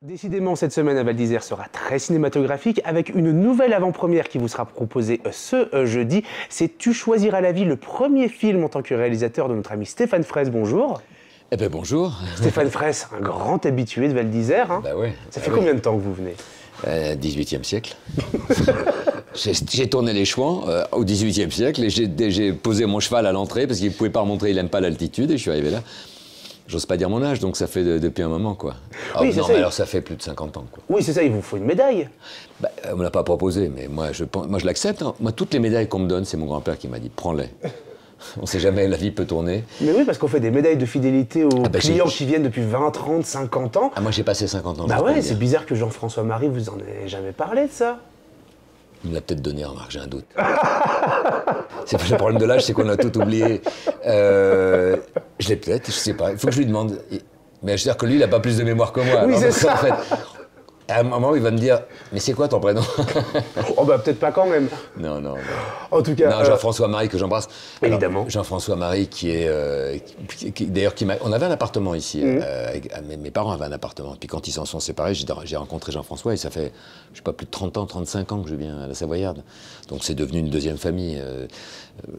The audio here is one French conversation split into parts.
Décidément, cette semaine à Val d'Isère sera très cinématographique avec une nouvelle avant-première qui vous sera proposée ce jeudi. C'est Tu choisiras la vie, le premier film en tant que réalisateur de notre ami Stéphane Fraisse. Bonjour. Eh ben bonjour. Stéphane Fraisse, un grand habitué de Val d'Isère. Hein. Bah ouais. Ça fait combien de temps que vous venez? 18e siècle. J'ai tourné les Chouans au 18e siècle et j'ai posé mon cheval à l'entrée parce qu'il ne pouvait pas remonter, il n'aime pas l'altitude et je suis arrivé là. J'ose pas dire mon âge, donc ça fait depuis un moment, quoi. Oh, oui, non, ça, mais alors ça fait plus de 50 ans, quoi. Oui, c'est ça, il vous faut une médaille. Bah, on me l'a pas proposé, mais moi je l'accepte. Hein. Moi, toutes les médailles qu'on me donne, c'est mon grand-père qui m'a dit, prends-les. On sait jamais, la vie peut tourner. Mais oui, parce qu'on fait des médailles de fidélité aux bah, clients qui viennent depuis 20, 30, 50 ans. Ah, moi j'ai passé 50 ans. Bah ouais, c'est bizarre que Jean-François Marie vous en ait jamais parlé de ça. Il me l'a peut-être donné, remarque, j'ai un doute. C'est pas le problème de l'âge, c'est qu'on a tout oublié. Je l'ai peut-être, je sais pas. Il faut que je lui demande. Mais je veux dire que lui, il n'a pas plus de mémoire que moi. Oui, c'est ça. En fait, à un moment, il va me dire, mais c'est quoi ton prénom? Oh bah peut-être pas quand même. Non, non, non. En tout cas... Non, Jean-François Marie, que j'embrasse. Évidemment. Jean-François Marie, qui est... d'ailleurs, on avait un appartement ici. Mes parents avaient un appartement. Puis quand ils s'en sont séparés, j'ai rencontré Jean-François et ça fait, je sais pas, plus de 30 ans, 35 ans que je viens à la Savoyarde. Donc c'est devenu une deuxième famille.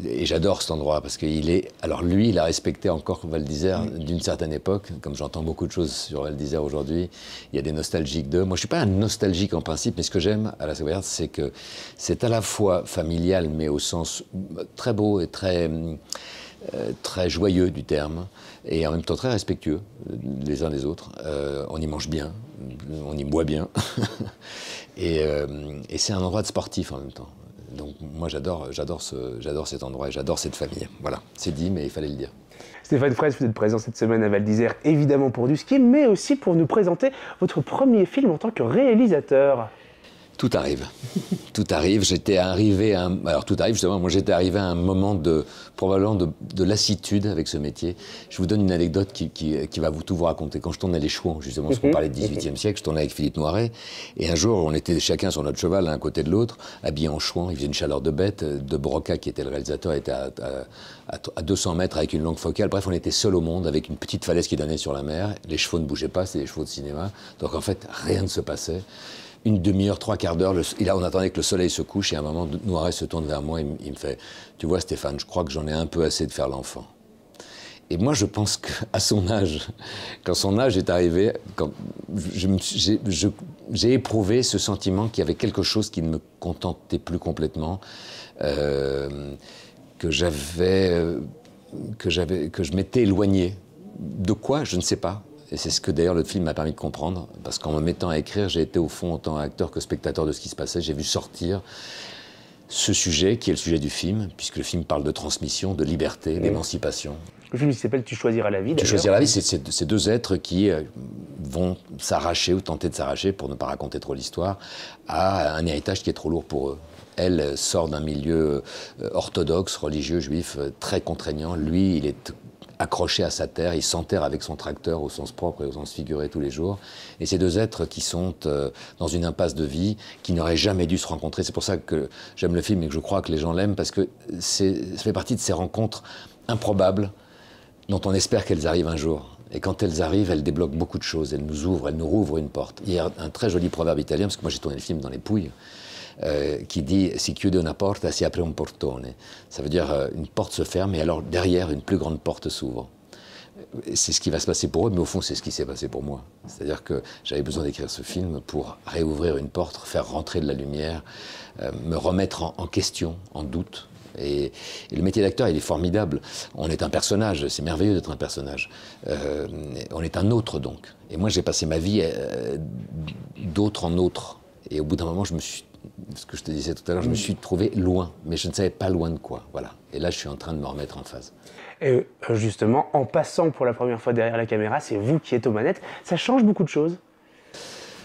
Et j'adore cet endroit parce qu'il est... Alors lui, il a respecté encore Val d'Isère d'une certaine époque. Comme j'entends beaucoup de choses sur Val d'Isère aujourd'hui, il y a des nostalgiques d'eux. Moi, je suis pas un nostalgique en principe, mais ce que j'aime à la Savoyarde, c'est que c'est à la fois familial, mais au sens très beau et très joyeux du terme, et en même temps très respectueux les uns des autres. On y mange bien, on y boit bien, et c'est un endroit de sportif en même temps. Donc moi j'adore cet endroit et j'adore cette famille. Voilà, c'est dit, mais il fallait le dire. Stéphane Fraisse, vous êtes présent cette semaine à Val d'Isère, évidemment pour du ski, mais aussi pour nous présenter votre premier film en tant que réalisateur. Tout arrive. Tout arrive. Alors tout arrive justement. Moi j'étais arrivé à un moment probablement de lassitude avec ce métier. Je vous donne une anecdote qui va tout vous raconter. Quand je tournais les Chouans, justement, parce qu'on parlait du XVIIIe siècle, je tournais avec Philippe Noiret. Et un jour, on était chacun sur notre cheval, l'un à côté de l'autre, habillés en Chouan. Il faisait une chaleur de bête. De Broca, qui était le réalisateur, était à 200 mètres avec une longue focale. Bref, on était seuls au monde avec une petite falaise qui donnait sur la mer. Les chevaux ne bougeaient pas, c'était des chevaux de cinéma. Donc en fait, rien ne se passait. Une demi-heure, trois quarts d'heure, on attendait que le soleil se couche et à un moment, Noiret se tourne vers moi et il me fait « Tu vois Stéphane, je crois que j'en ai un peu assez de faire l'enfant. » Et moi, je pense qu'à son âge, quand son âge est arrivé, j'ai éprouvé ce sentiment qu'il y avait quelque chose qui ne me contentait plus complètement, que je m'étais éloigné. De quoi? Je ne sais pas. Et c'est ce que d'ailleurs le film m'a permis de comprendre, parce qu'en me mettant à écrire, j'ai été au fond, autant acteur que spectateur de ce qui se passait, j'ai vu sortir ce sujet, qui est le sujet du film, puisque le film parle de transmission, de liberté, d'émancipation. Le film s'appelle Tu choisiras la vie, Tu choisiras la vie, c'est ces deux êtres qui vont s'arracher ou tenter de s'arracher, pour ne pas raconter trop l'histoire, à un héritage qui est trop lourd pour eux. Elle sort d'un milieu orthodoxe, religieux, juif, très contraignant. Lui, il est accroché à sa terre, il s'enterre avec son tracteur au sens propre et au sens figuré tous les jours. Et ces deux êtres qui sont dans une impasse de vie, qui n'auraient jamais dû se rencontrer. C'est pour ça que j'aime le film et que je crois que les gens l'aiment, parce que ça fait partie de ces rencontres improbables dont on espère qu'elles arrivent un jour. Et quand elles arrivent, elles débloquent beaucoup de choses, elles nous rouvrent une porte. Il y a un très joli proverbe italien, parce que moi j'ai tourné le film dans les Pouilles, qui dit « Si chiude una porta, si apre un portone ». Ça veut dire une porte se ferme et alors derrière, une plus grande porte s'ouvre. C'est ce qui va se passer pour eux, mais au fond, c'est ce qui s'est passé pour moi. C'est-à-dire que j'avais besoin d'écrire ce film pour réouvrir une porte, faire rentrer de la lumière, me remettre en question, en doute. Et le métier d'acteur, il est formidable. On est un personnage, c'est merveilleux d'être un personnage. On est un autre, donc. Et moi, j'ai passé ma vie d'autre en autre. Et au bout d'un moment, ce que je te disais tout à l'heure, je me suis trouvé loin, mais je ne savais pas loin de quoi. Voilà. Et là, je suis en train de me remettre en phase. Et justement, en passant pour la première fois derrière la caméra, c'est vous qui êtes aux manettes. Ça change beaucoup de choses.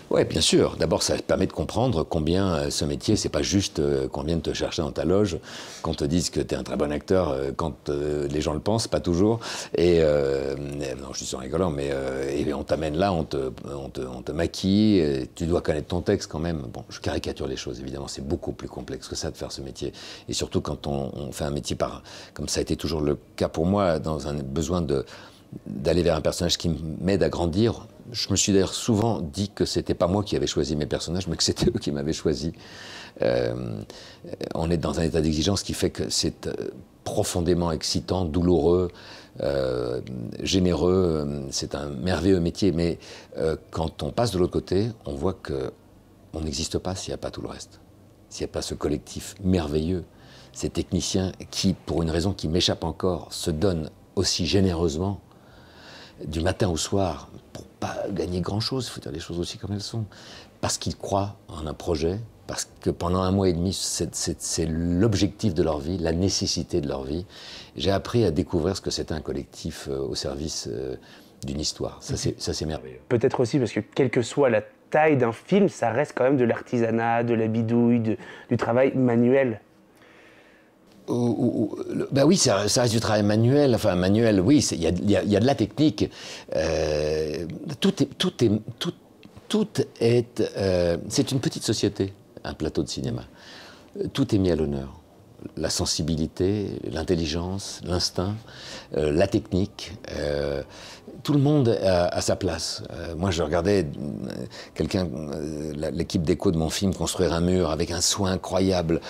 Oui, bien sûr. D'abord, ça permet de comprendre combien ce métier, c'est pas juste qu'on vienne te chercher dans ta loge, qu'on te dise que tu es un très bon acteur quand les gens le pensent, pas toujours. Et non, je suis en rigolant, mais et on t'amène là, on te maquille, et tu dois connaître ton texte quand même. Bon, je caricature les choses, évidemment, c'est beaucoup plus complexe que ça de faire ce métier. Et surtout quand on fait un métier comme ça a été toujours le cas pour moi, dans un besoin d'aller vers un personnage qui m'aide à grandir. Je me suis d'ailleurs souvent dit que c'était pas moi qui avais choisi mes personnages, mais que c'était eux qui m'avaient choisi. On est dans un état d'exigence qui fait que c'est profondément excitant, douloureux, généreux. C'est un merveilleux métier, mais quand on passe de l'autre côté, on voit qu'on n'existe pas s'il n'y a pas tout le reste. S'il n'y a pas ce collectif merveilleux, ces techniciens qui, pour une raison qui m'échappe encore, se donnent aussi généreusement du matin au soir pour pas gagner grand-chose, il faut dire les choses aussi comme elles sont, parce qu'ils croient en un projet, parce que pendant 1 mois et demi, c'est l'objectif de leur vie, la nécessité de leur vie. J'ai appris à découvrir ce que c'était un collectif au service d'une histoire. Ça, c'est merveilleux. Peut-être aussi parce que quelle que soit la taille d'un film, ça reste quand même de l'artisanat, de la bidouille, du travail manuel. Ben oui, ça reste du travail manuel. Enfin, manuel, oui, il y a de la technique. C'est une petite société, un plateau de cinéma. Tout est mis à l'honneur. La sensibilité, l'intelligence, l'instinct, la technique. Tout le monde a sa place. Moi, je regardais l'équipe déco de mon film construire un mur avec un soin incroyable,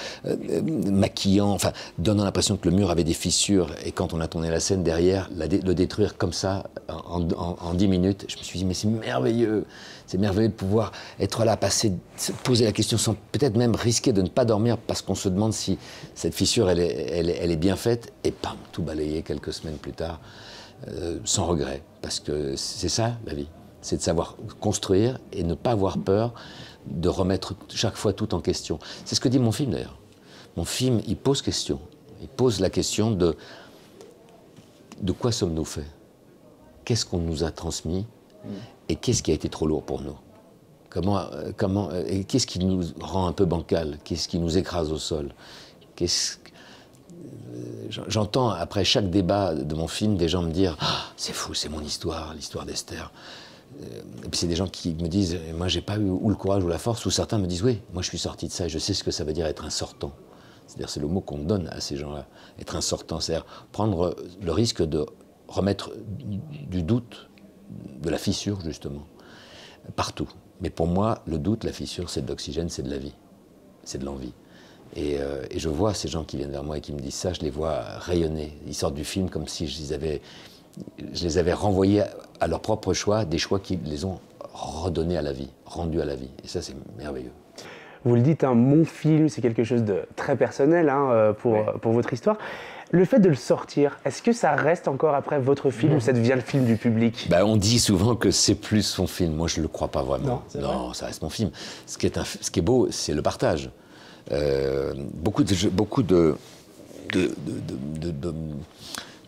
maquillant, enfin, donnant l'impression que le mur avait des fissures. Et quand on a tourné la scène derrière, le détruire comme ça, en 10 minutes, je me suis dit, mais c'est merveilleux. C'est merveilleux de pouvoir être là, se poser la question sans peut-être même risquer de ne pas dormir parce qu'on se demande si cette fissure, elle est bien faite. Et pam, tout balayé quelques semaines plus tard, sans regret. Parce que c'est ça, la vie. C'est de savoir construire et ne pas avoir peur de remettre chaque fois tout en question. C'est ce que dit mon film, d'ailleurs. Mon film, il pose question. Il pose la question de quoi sommes-nous faits? Qu'est-ce qu'on nous a transmis? Et qu'est-ce qui a été trop lourd pour nous? Et qu'est-ce qui nous rend un peu bancal? Qu'est-ce qui nous écrase au sol? J'entends après chaque débat de mon film des gens me dire ah, c'est fou, c'est mon histoire, l'histoire d'Esther. Et puis c'est des gens qui me disent moi j'ai pas eu ou le courage ou la force, ou certains me disent oui, moi je suis sorti de ça et je sais ce que ça veut dire être un sortant. C'est-à-dire c'est le mot qu'on donne à ces gens-là, être un sortant, c'est-à-dire prendre le risque de remettre du doute, de la fissure justement, partout. Mais pour moi, le doute, la fissure, c'est de l'oxygène, c'est de la vie, c'est de l'envie. Et je vois ces gens qui viennent vers moi et qui me disent ça, je les vois rayonner. Ils sortent du film comme si je les avais renvoyés à leur propre choix, des choix qui les ont redonnés à la vie, rendus à la vie. Et ça, c'est merveilleux. Vous le dites, hein, mon film, c'est quelque chose de très personnel hein, pour votre histoire. Le fait de le sortir, est-ce que ça reste encore après votre film ou ça devient le film du public? On dit souvent que c'est plus son film. Moi, je ne le crois pas vraiment. Non, ça reste mon film. Ce qui est beau, c'est le partage. Beaucoup de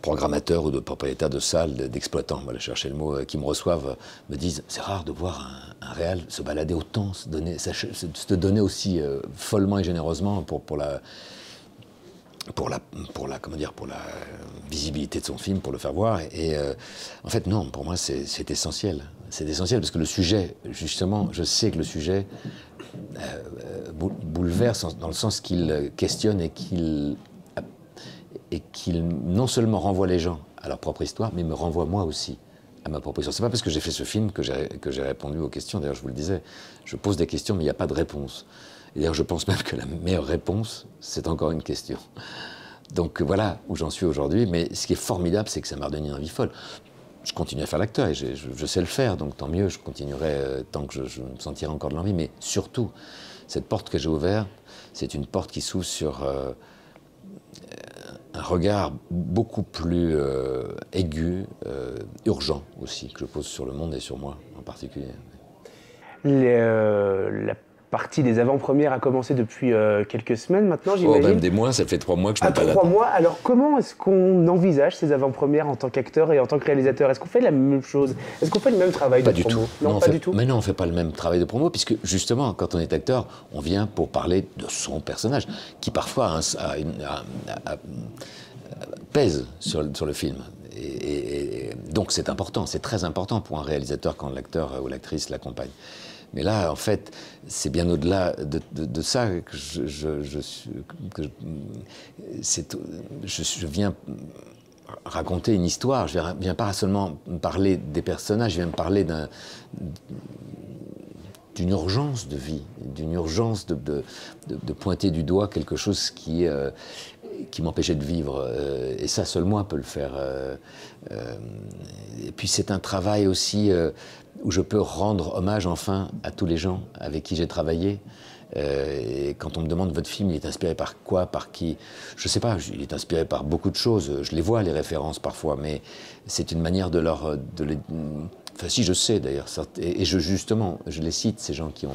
programmateurs ou de propriétaires de salles, d'exploitants, voilà, chercher le mot, qui me reçoivent, me disent c'est rare de voir un réal se balader autant, se donner aussi follement et généreusement pour la visibilité de son film, pour le faire voir. Et en fait, non, pour moi, c'est essentiel. C'est essentiel parce que le sujet, justement, je sais que le sujet bouleverse dans le sens qu'il questionne et qu'il non seulement renvoie les gens à leur propre histoire, mais me renvoie moi aussi à ma propre histoire. C'est pas parce que j'ai fait ce film que j'ai répondu aux questions. D'ailleurs, je vous le disais, je pose des questions, mais il n'y a pas de réponse. Et d'ailleurs, je pense même que la meilleure réponse, c'est encore une question. Donc voilà où j'en suis aujourd'hui. Mais ce qui est formidable, c'est que ça m'a redonné une envie folle. Je continue à faire l'acteur et je sais le faire, donc tant mieux, je continuerai tant que je me sentirai encore de l'envie. Mais surtout, cette porte que j'ai ouverte, c'est une porte qui s'ouvre sur un regard beaucoup plus aigu, urgent aussi, que je pose sur le monde et sur moi en particulier. La partie des avant-premières a commencé depuis quelques semaines maintenant, j'imagine. Oh, même des mois, ça fait 3 mois que je ne suis pas là. 3 mois, alors comment est-ce qu'on envisage ces avant-premières en tant qu'acteur et en tant que réalisateur? Est-ce qu'on fait la même chose? Est-ce qu'on fait le même travail de promo? Non, pas du tout. Mais non, on ne fait pas le même travail de promo, puisque justement, quand on est acteur, on vient pour parler de son personnage, qui parfois pèse sur le film. Et donc c'est important, c'est très important pour un réalisateur quand l'acteur ou l'actrice l'accompagne. Mais là, en fait, c'est bien au-delà de ça que je viens raconter une histoire. Je ne viens pas seulement parler des personnages, je viens me parler d'une urgence de vie, d'une urgence de pointer du doigt quelque chose qui m'empêchait de vivre. Et ça, seul moi peut le faire. Et puis c'est un travail aussi où je peux rendre hommage enfin à tous les gens avec qui j'ai travaillé. Et quand on me demande votre film, il est inspiré par quoi, par qui, je ne sais pas, il est inspiré par beaucoup de choses. Je les vois, les références parfois, mais c'est une manière de les... Enfin si, je sais d'ailleurs, et justement, je les cite, ces gens qui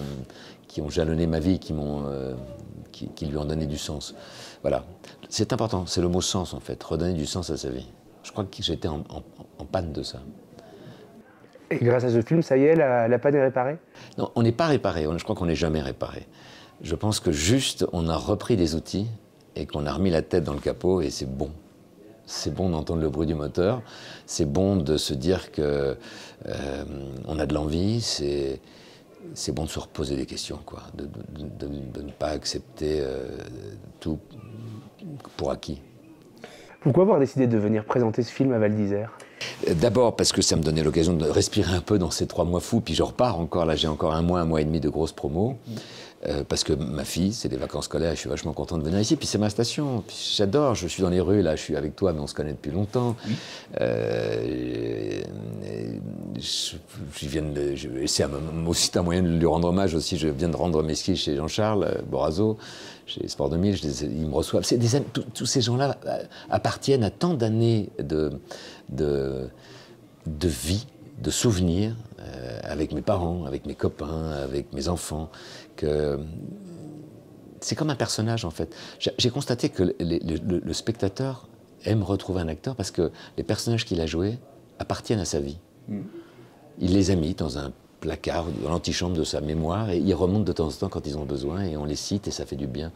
ont jalonné ma vie, qui lui ont donné du sens. Voilà, c'est important, c'est le mot sens en fait, redonner du sens à sa vie. Je crois que j'étais en panne de ça. Et grâce à ce film, ça y est, la panne est réparée? Non, on n'est pas réparé, je crois qu'on n'est jamais réparé. Je pense que juste, on a repris des outils et qu'on a remis la tête dans le capot et c'est bon. C'est bon d'entendre le bruit du moteur, c'est bon de se dire que on a de l'envie, c'est bon de se reposer des questions, quoi, de ne pas accepter tout pour acquis. Pourquoi avoir décidé de venir présenter ce film à Val d'Isère? D'abord parce que ça me donnait l'occasion de respirer un peu dans ces 3 mois fous, puis je repars encore, là j'ai encore un mois et demi de grosses promos, parce que ma fille, c'est des vacances scolaires, je suis vachement content de venir ici, puis c'est ma station, j'adore, je suis dans les rues, là je suis avec toi, mais on se connaît depuis longtemps. Oui. C'est aussi un moyen de lui rendre hommage aussi, je viens de rendre mes skis chez Jean-Charles Borazo, chez Sport 2000, ils me reçoivent. Tous ces gens-là appartiennent à tant d'années de vie, de souvenirs, avec mes parents, avec mes copains, avec mes enfants, que c'est comme un personnage en fait. J'ai constaté que le spectateur aime retrouver un acteur parce que les personnages qu'il a joués appartiennent à sa vie. Il les a mis dans un placard, dans l'antichambre de sa mémoire, et ils remontent de temps en temps quand ils ont besoin, et on les cite, et ça fait du bien.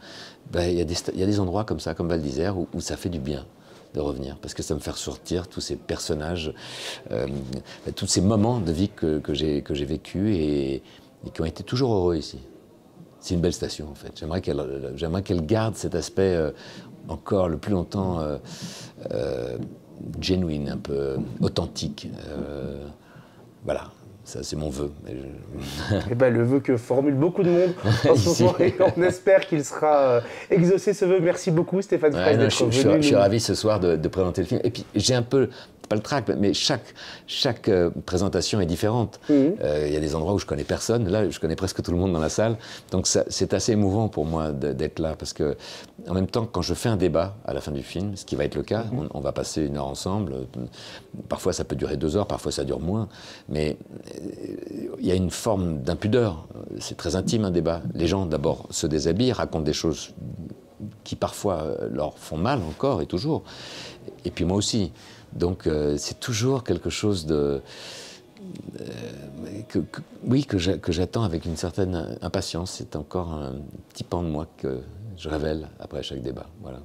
Ben, y a des endroits comme ça, comme Val d'Isère, où ça fait du bien de revenir, parce que ça me fait ressortir tous ces personnages, tous ces moments de vie que j'ai vécus, et qui ont été toujours heureux ici. C'est une belle station, en fait. J'aimerais qu'elle garde cet aspect encore le plus longtemps genuine, un peu authentique. Voilà. Ça, c'est mon vœu. Eh ben, le vœu que formule beaucoup de monde en ce moment, et on espère qu'il sera exaucé, ce vœu. Merci beaucoup, Stéphane Fraisse, d'être venu. Je suis ravi ce soir de présenter le film. Et puis, j'ai un peu, pas le trac, mais chaque présentation est différente. Il y a des endroits où je connais personne. Là, je connais presque tout le monde dans la salle. Donc, c'est assez émouvant pour moi d'être là. Parce que, en même temps, quand je fais un débat à la fin du film, ce qui va être le cas, on va passer 1 heure ensemble. Parfois, ça peut durer 2 heures, parfois, ça dure moins. Mais il y a une forme d'impudeur. C'est très intime, un débat. Les gens, d'abord, se déshabillent, racontent des choses qui, parfois, leur font mal encore et toujours. Et puis moi aussi. Donc, c'est toujours quelque chose que j'attends avec une certaine impatience. C'est encore un petit pan de moi que je révèle après chaque débat. Voilà.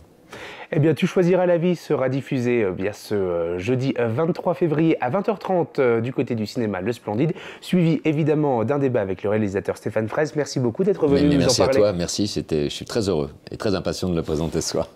Eh bien, Tu choisiras la vie sera diffusé ce jeudi 23 février à 20h30 du côté du cinéma Le Splendide, suivi évidemment d'un débat avec le réalisateur Stéphane Fraisse. Merci beaucoup d'être venu nous en parler. Merci à toi, merci. Je suis très heureux et très impatient de le présenter ce soir.